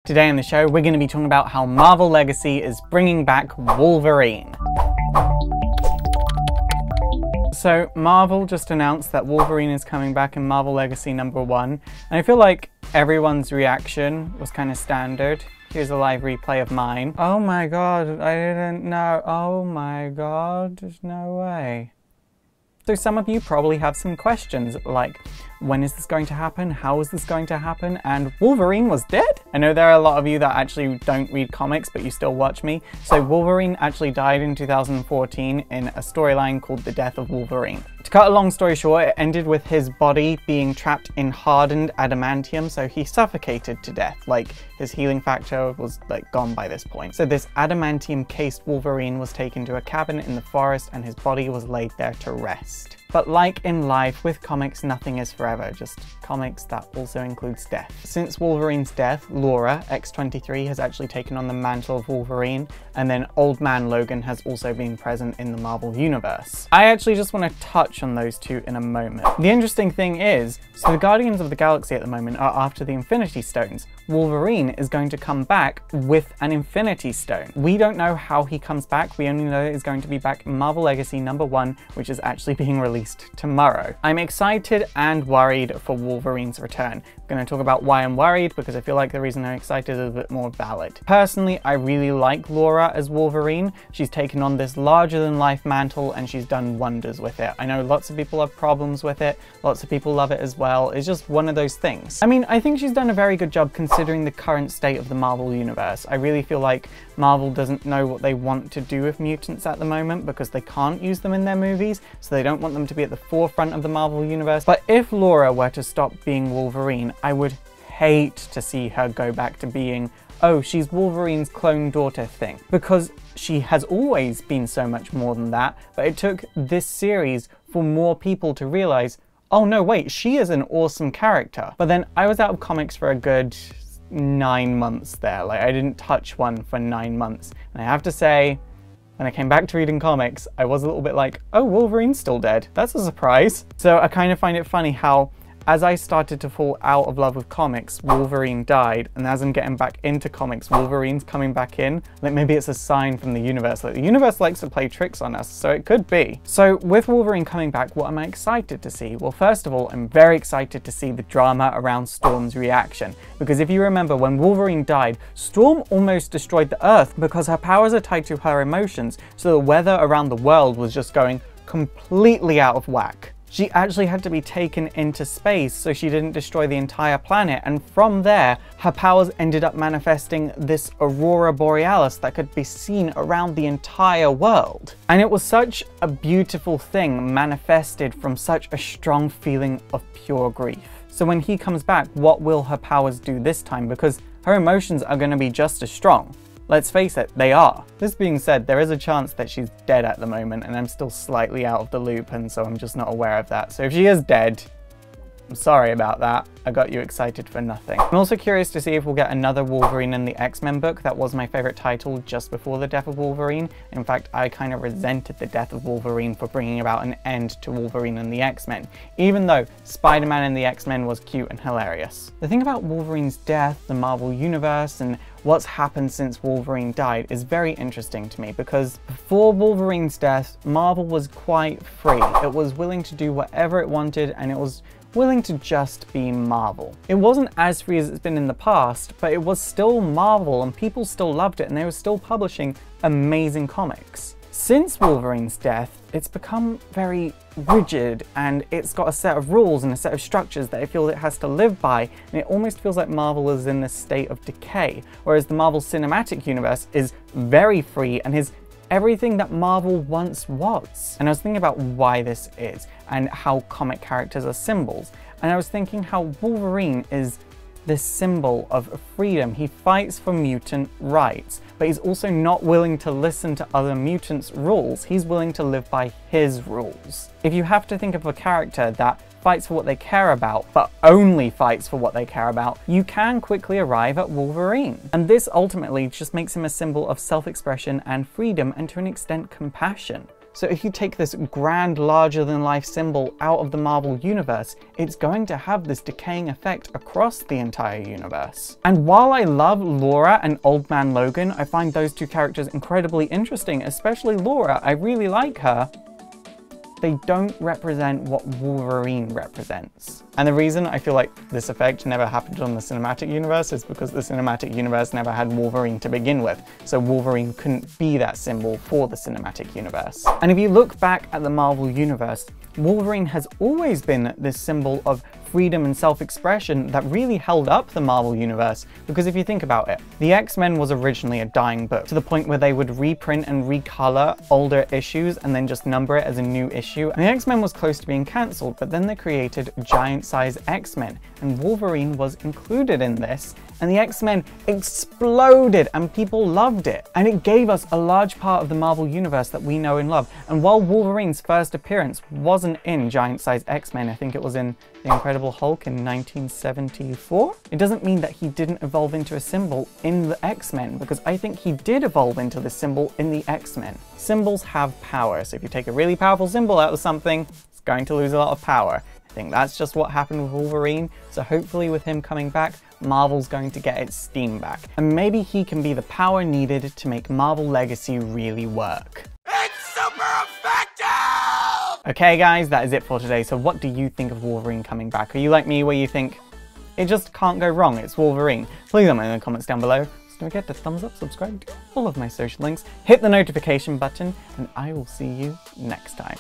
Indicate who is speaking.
Speaker 1: Today on the show, we're going to be talking about how Marvel Legacy is bringing back Wolverine. So Marvel just announced that Wolverine is coming back in Marvel Legacy #1, and I feel like everyone's reaction was kind of standard. Here's a live replay of mine. Oh my god, I didn't know. Oh my god, there's no way. So some of you probably have some questions like, when is this going to happen? How is this going to happen? And Wolverine was dead? I know there are a lot of you that actually don't read comics, but you still watch me. So Wolverine actually died in 2014 in a storyline called The Death of Wolverine. To cut a long story short, it ended with his body being trapped in hardened adamantium, so he suffocated to death. Like, his healing factor was gone by this point. So this adamantium-cased Wolverine was taken to a cabin in the forest and his body was laid there to rest. But like in life, with comics, nothing is forever, just comics that also includes death. Since Wolverine's death, Laura, X-23, has actually taken on the mantle of Wolverine, and then Old Man Logan has also been present in the Marvel Universe. I actually just want to touch on those two in a moment. The interesting thing is, so the Guardians of the Galaxy at the moment are after the Infinity Stones. Wolverine is going to come back with an Infinity Stone. We don't know how he comes back, we only know he's going to be back in Marvel Legacy #1, which is actually being released tomorrow. I'm excited and worried for Wolverine's return. I'm going to talk about why I'm worried because I feel like the reason I'm excited is a bit more valid. Personally, I really like Laura as Wolverine. She's taken on this larger-than-life mantle and she's done wonders with it. I know lots of people have problems with it, lots of people love it as well. It's just one of those things. I mean, I think she's done a very good job considering the current state of the Marvel Universe. I really feel like Marvel doesn't know what they want to do with mutants at the moment because they can't use them in their movies, so they don't want them to be at the forefront of the Marvel Universe. But if Laura were to stop being Wolverine, I would hate to see her go back to being, oh, she's Wolverine's clone daughter thing, because she has always been so much more than that, but it took this series for more people to realize, oh no, wait, she is an awesome character. But then I was out of comics for a good 9 months there. Like, I didn't touch one for 9 months. And I have to say, when I came back to reading comics, I was a little bit like, oh, Wolverine's still dead. That's a surprise. So I kind of find it funny how, as I started to fall out of love with comics, Wolverine died, and as I'm getting back into comics, Wolverine's coming back in. Like, maybe it's a sign from the universe. Like, the universe likes to play tricks on us, so it could be. So with Wolverine coming back, what am I excited to see? Well, first of all, I'm very excited to see the drama around Storm's reaction. Because if you remember, when Wolverine died, Storm almost destroyed the Earth because her powers are tied to her emotions, so the weather around the world was just going completely out of whack. She actually had to be taken into space so she didn't destroy the entire planet, and from there, her powers ended up manifesting this aurora borealis that could be seen around the entire world. And it was such a beautiful thing manifested from such a strong feeling of pure grief. So when he comes back, what will her powers do this time? Because her emotions are going to be just as strong. Let's face it, they are. This being said, there is a chance that she's dead at the moment, and I'm still slightly out of the loop, and so I'm just not aware of that. So if she is dead, I'm sorry about that. I got you excited for nothing. I'm also curious to see if we'll get another Wolverine in the X-Men book. That was my favorite title just before The Death of Wolverine. In fact, I kind of resented The Death of Wolverine for bringing about an end to Wolverine and the X-Men, even though Spider-Man and the X-Men was cute and hilarious. The thing about Wolverine's death, the Marvel Universe, and what's happened since Wolverine died is very interesting to me, because before Wolverine's death, Marvel was quite free. It was willing to do whatever it wanted, and it was willing to just be Marvel. It wasn't as free as it's been in the past, but it was still Marvel and people still loved it and they were still publishing amazing comics. Since Wolverine's death, it's become very rigid and it's got a set of rules and a set of structures that I feel it has to live by, and it almost feels like Marvel is in this state of decay, whereas the Marvel Cinematic Universe is very free and is everything that Marvel once was. And I was thinking about why this is and how comic characters are symbols. And I was thinking how Wolverine is this symbol of freedom. He fights for mutant rights, but he's also not willing to listen to other mutants' rules. He's willing to live by his rules. If you have to think of a character that fights for what they care about, but only fights for what they care about, you can quickly arrive at Wolverine. And this ultimately just makes him a symbol of self-expression and freedom, and to an extent compassion. So if you take this grand, larger-than-life symbol out of the Marvel universe, it's going to have this decaying effect across the entire universe. And while I love Laura and Old Man Logan, I find those two characters incredibly interesting, especially Laura. I really like her. They don't represent what Wolverine represents. And the reason I feel like this effect never happened on the cinematic universe is because the cinematic universe never had Wolverine to begin with, so Wolverine couldn't be that symbol for the cinematic universe. And if you look back at the Marvel universe, Wolverine has always been this symbol of freedom and self-expression that really held up the Marvel universe, because if you think about it, the X-Men was originally a dying book, to the point where they would reprint and recolor older issues and then just number it as a new issue. And the X-Men was close to being cancelled, but then they created giant-size X-Men, and Wolverine was included in this, and the X-Men exploded and people loved it. And it gave us a large part of the Marvel universe that we know and love. And while Wolverine's first appearance wasn't in giant-size X-Men, I think it was in The Incredible Hulk in 1974, it doesn't mean that he didn't evolve into a symbol in the X-Men, because I think he did evolve into the symbol in the X-Men. Symbols have power, so if you take a really powerful symbol out of something, it's going to lose a lot of power. I think that's just what happened with Wolverine, so hopefully with him coming back, Marvel's going to get its steam back. And maybe he can be the power needed to make Marvel Legacy really work. It's super effective! Okay guys, that is it for today. So what do you think of Wolverine coming back? Are you like me where you think, it just can't go wrong, it's Wolverine? Please let me know in the comments down below. Don't forget to thumbs up, subscribe to all of my social links, hit the notification button, and I will see you next time.